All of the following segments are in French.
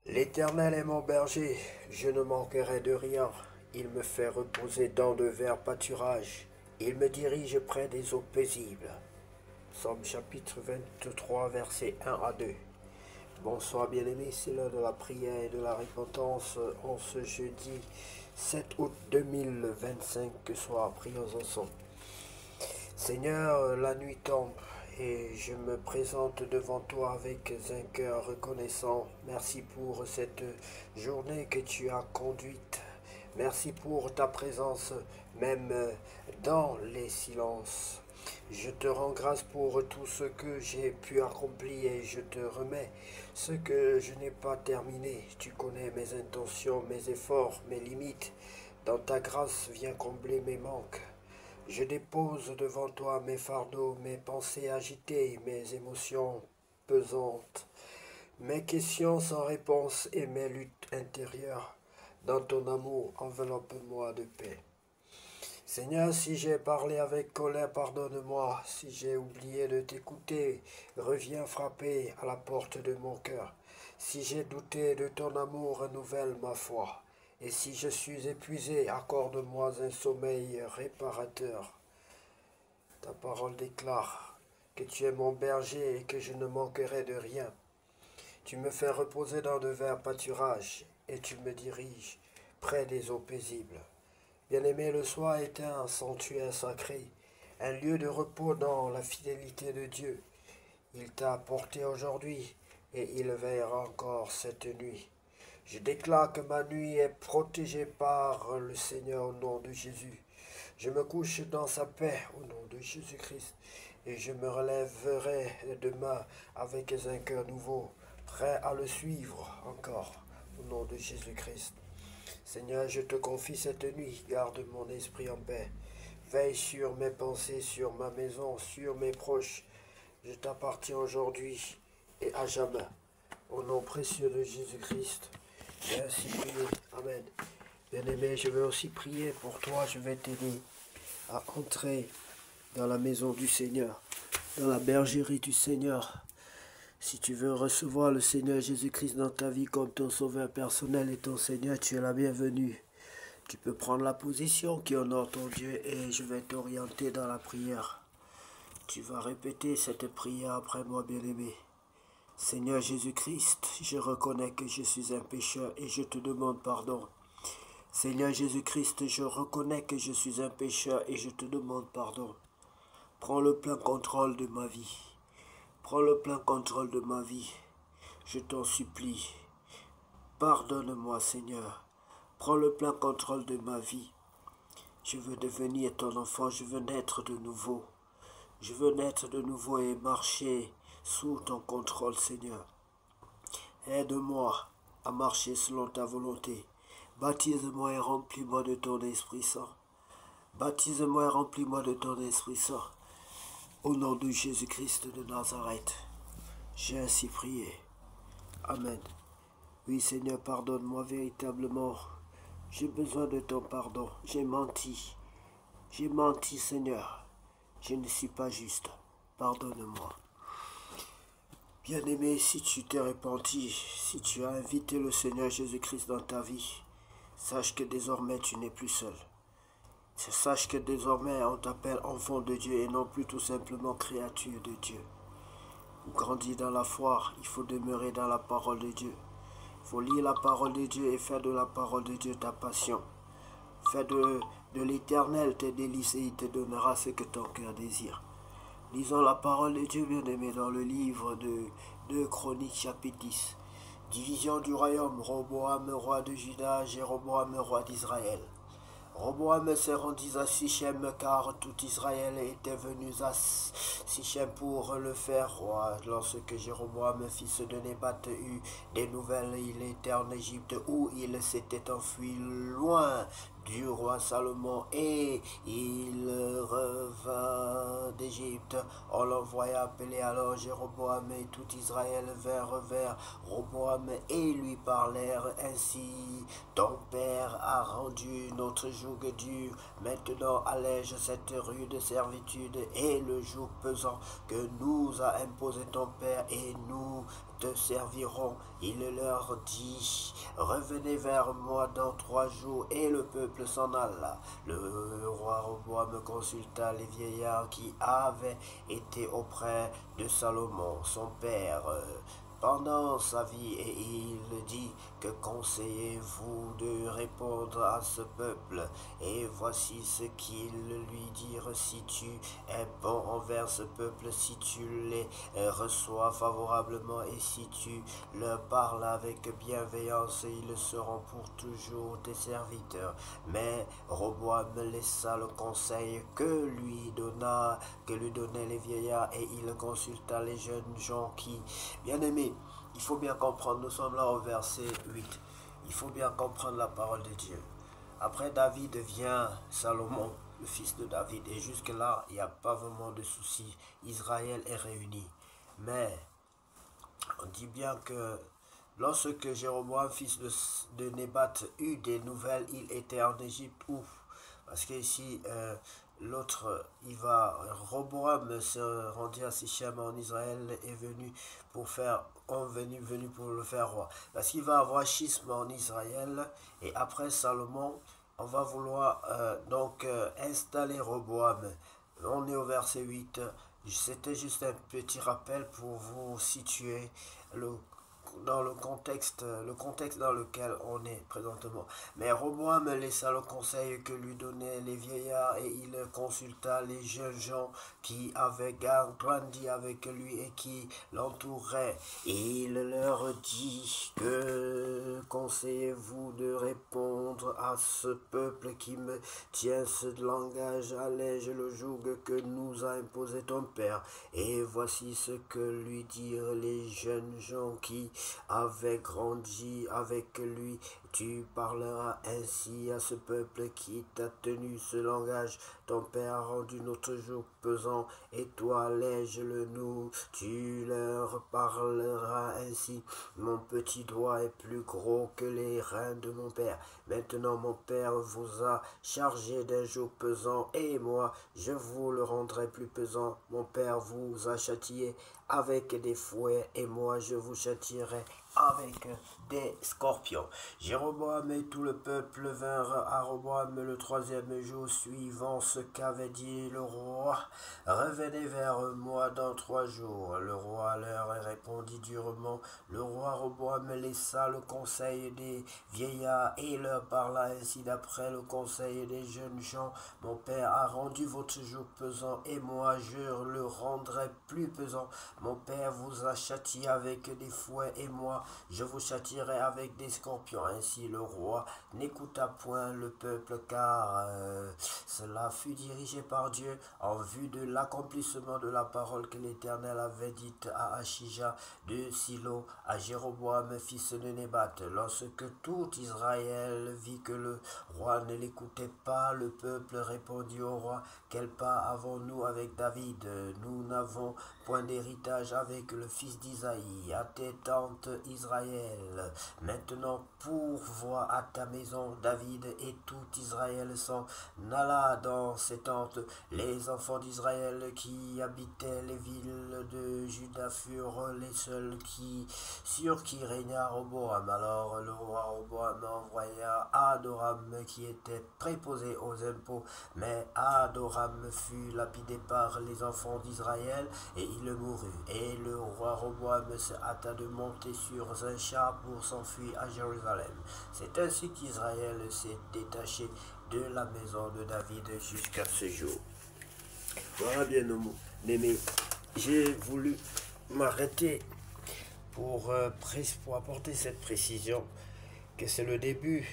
L'Éternel est mon berger, je ne manquerai de rien. Il me fait reposer dans de verts pâturages. Il me dirige près des eaux paisibles. Psaume chapitre 23, versets 1 à 2. Bonsoir bien-aimés, c'est l'heure de la prière et de la repentance en ce jeudi 7 août 2025. Que soit prions ensemble. Seigneur, la nuit tombe et je me présente devant toi avec un cœur reconnaissant. Merci pour cette journée que tu as conduite. Merci pour ta présence même dans les silences. Je te rends grâce pour tout ce que j'ai pu accomplir et je te remets ce que je n'ai pas terminé. Tu connais mes intentions, mes efforts, mes limites. Dans ta grâce, viens combler mes manques. Je dépose devant toi mes fardeaux, mes pensées agitées, mes émotions pesantes, mes questions sans réponse et mes luttes intérieures. Dans ton amour, enveloppe-moi de paix. Seigneur, si j'ai parlé avec colère, pardonne-moi. Si j'ai oublié de t'écouter, reviens frapper à la porte de mon cœur. Si j'ai douté de ton amour, renouvelle ma foi. Et si je suis épuisé, accorde-moi un sommeil réparateur. Ta parole déclare que tu es mon berger et que je ne manquerai de rien. Tu me fais reposer dans de verts pâturages et tu me diriges près des eaux paisibles. Bien-aimé, le soir est un sanctuaire sacré, un lieu de repos dans la fidélité de Dieu. Il t'a apporté aujourd'hui et il veillera encore cette nuit. Je déclare que ma nuit est protégée par le Seigneur au nom de Jésus. Je me couche dans sa paix au nom de Jésus-Christ et je me relèverai demain avec un cœur nouveau, prêt à le suivre encore au nom de Jésus-Christ. Seigneur, je te confie cette nuit, garde mon esprit en paix. Veille sur mes pensées, sur ma maison, sur mes proches. Je t'appartiens aujourd'hui et à jamais. Au nom précieux de Jésus-Christ, j'ai ainsi prié. Amen. Bien-aimé, je vais aussi prier pour toi. Je vais t'aider à entrer dans la maison du Seigneur, dans la bergerie du Seigneur. Si tu veux recevoir le Seigneur Jésus-Christ dans ta vie comme ton sauveur personnel et ton Seigneur, tu es la bienvenue. Tu peux prendre la position qui honore ton Dieu et je vais t'orienter dans la prière. Tu vas répéter cette prière après moi, bien-aimé. Seigneur Jésus-Christ, je reconnais que je suis un pécheur et je te demande pardon. Seigneur Jésus-Christ, je reconnais que je suis un pécheur et je te demande pardon. Prends le plein contrôle de ma vie. Prends le plein contrôle de ma vie. Je t'en supplie. Pardonne-moi, Seigneur. Prends le plein contrôle de ma vie. Je veux devenir ton enfant. Je veux naître de nouveau. Je veux naître de nouveau et marcher sous ton contrôle, Seigneur. Aide-moi à marcher selon ta volonté. Baptise-moi et remplis-moi de ton Esprit Saint. Baptise-moi et remplis-moi de ton Esprit Saint. Au nom de Jésus-Christ de Nazareth, j'ai ainsi prié. Amen. Oui, Seigneur, pardonne-moi véritablement. J'ai besoin de ton pardon. J'ai menti. J'ai menti, Seigneur. Je ne suis pas juste. Pardonne-moi. Bien-aimé, si tu t'es repenti, si tu as invité le Seigneur Jésus-Christ dans ta vie, sache que désormais tu n'es plus seul. Sache que désormais on t'appelle enfant de Dieu et non plus tout simplement créature de Dieu. Pour grandir dans la foi, il faut demeurer dans la parole de Dieu. Il faut lire la parole de Dieu et faire de la parole de Dieu ta passion. Fais de l'Éternel tes délices et il te donnera ce que ton cœur désire. Lisons la parole de Dieu, bien-aimé, dans le livre de 2 Chroniques, chapitre 10. Division du royaume, Roboam, roi de Juda, Jéroboam, roi d'Israël. Roboam se rendit à Sichem car tout Israël était venu à Sichem pour le faire roi. Lorsque Jéroboam, fils de Nébat, eut des nouvelles, il était en Égypte où il s'était enfui loin du roi Salomon et il revint d'Égypte. On l'envoya appeler alors Jéroboam et tout Israël vinrent vers Roboam et lui parlèrent ainsi. Ton père a rendu notre joug dur, maintenant allège cette rude servitude et le joug pesant que nous a imposé ton père et nous te serviront. Il leur dit, revenez vers moi dans 3 jours, et le peuple s'en alla. Le roi Roboam consulta les vieillards qui avaient été auprès de Salomon, son père, pendant sa vie, et il dit, que conseillez-vous de répondre à ce peuple? Et voici ce qu'ils lui dirent: si tu es bon envers ce peuple, si tu les reçois favorablement, et si tu leur parles avec bienveillance, ils seront pour toujours tes serviteurs. Mais Roboam laissa le conseil que lui donnaient les vieillards, et il consulta les jeunes gens qui, bien aimés, il faut bien comprendre, nous sommes là au verset 8. Il faut bien comprendre la parole de Dieu. Après David vient Salomon, le fils de David. Et jusque-là, il n'y a pas vraiment de souci. Israël est réuni. Mais on dit bien que lorsque Jéroboam, fils de Nébat, eut des nouvelles, il était en Égypte. Ouf. Parce que ici, Roboam se rendit à Sichem en Israël, est venu pour venu pour le faire roi. Parce qu'il va avoir schisme en Israël, et après Salomon, on va vouloir installer Roboam. On est au verset 8. C'était juste un petit rappel pour vous situer dans le contexte dans lequel on est présentement. Mais Roboam laissa le conseil que lui donnaient les vieillards, et il consulta les jeunes gens qui avaient grandi avec lui et qui l'entouraient. Et il leur dit, que conseillez-vous de répondre à ce peuple qui me tient ce langage? Allège le joug que nous a imposé ton père. Et voici ce que lui dirent les jeunes gens qui avaient grandi avec lui. Tu parleras ainsi à ce peuple qui t'a tenu ce langage. Ton père a rendu notre jour pesant, et toi allège-le nous. Tu leur parleras ainsi: mon petit doigt est plus gros que les reins de mon père. Maintenant mon père vous a chargé d'un joug pesant, et moi je vous le rendrai plus pesant. Mon père vous a châtié avec des fouets, et moi je vous châtierai avec des scorpions. Jéroboam et tout le peuple vinrent à Roboam le 3e jour suivant ce qu'avait dit le roi: revenez vers moi dans 3 jours. Le roi leur répondit durement. Le roi Roboam laissa le conseil des vieillards et leur parla ainsi d'après le conseil des jeunes gens: mon père a rendu votre jour pesant, et moi je le rendrai plus pesant. Mon père vous a châtié avec des fouets, et moi je vous châtierai avec des scorpions. Ainsi le roi n'écouta point le peuple, car cela fut dirigé par Dieu en vue de l'accomplissement de la parole que l'Éternel avait dite à Achija de Silo, à Jéroboam fils de Nébat. Lorsque tout Israël vit que le roi ne l'écoutait pas, le peuple répondit au roi: quel pas avons-nous avec David? Nous n'avons point d'héritage avec le fils d'Isaïe. À tes tentes, Israël. Maintenant pourvois à ta maison. David et tout Israël s'en alla dans ses tentes. Les enfants d'Israël qui habitaient les villes de Juda furent les seuls sur qui régna Roboam. Alors le roi Roboam envoya Adoram, qui était préposé aux impôts, mais Adoram fut lapidé par les enfants d'Israël, et il mourut. Et le roi Roboam se hâta de monter sur un char pour s'enfuir à Jérusalem. C'est ainsi qu'Israël s'est détaché de la maison de David jusqu'à ce jour. Voilà, bien aimé, j'ai voulu m'arrêter pour apporter cette précision, que c'est le début,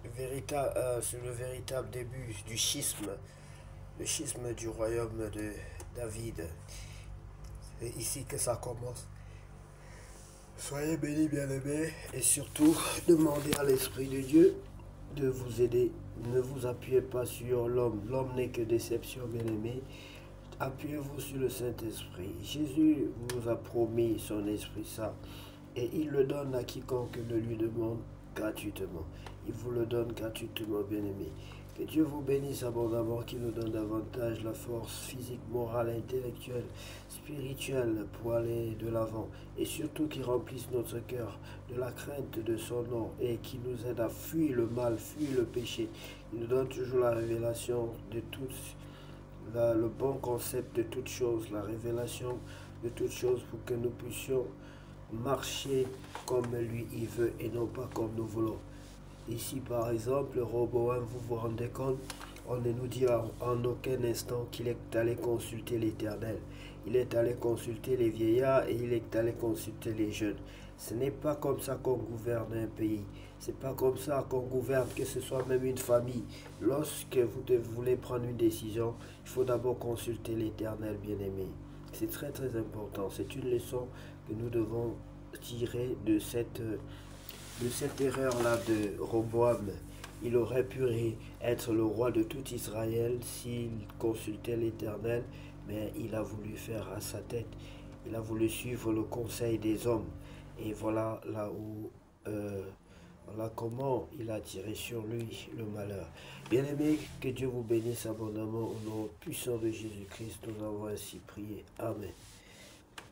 c'est le véritable début du schisme, le schisme du royaume de David. C'est ici que ça commence. Soyez bénis, bien-aimés, et surtout, demandez à l'Esprit de Dieu de vous aider. Ne vous appuyez pas sur l'homme. L'homme n'est que déception, bien-aimés. Appuyez-vous sur le Saint-Esprit. Jésus vous a promis son Esprit Saint, et il le donne à quiconque le lui demande gratuitement. Il vous le donne gratuitement, bien-aimés. Que Dieu vous bénisse abondamment, qu'il nous donne davantage la force physique, morale, intellectuelle, spirituelle pour aller de l'avant. Et surtout qu'il remplisse notre cœur de la crainte de son nom et qui nous aide à fuir le mal, fuir le péché. Il nous donne toujours la révélation de tout, le bon concept de toutes choses, la révélation de toutes choses pour que nous puissions marcher comme lui il veut et non pas comme nous voulons. Ici, par exemple, Roboam, vous vous rendez compte, on ne nous dit en aucun instant qu'il est allé consulter l'Éternel. Il est allé consulter les vieillards et il est allé consulter les jeunes. Ce n'est pas comme ça qu'on gouverne un pays. C'est pas comme ça qu'on gouverne, que ce soit même une famille. Lorsque vous voulez prendre une décision, il faut d'abord consulter l'Éternel, bien-aimé. C'est très très important. C'est une leçon que nous devons tirer de cette erreur-là de Roboam. Il aurait pu être le roi de tout Israël s'il consultait l'Éternel, mais il a voulu faire à sa tête. Il a voulu suivre le conseil des hommes. Et voilà là où, voilà comment il a tiré sur lui le malheur. Bien-aimé, que Dieu vous bénisse abondamment au nom puissant de Jésus-Christ. Nous avons ainsi prié. Amen.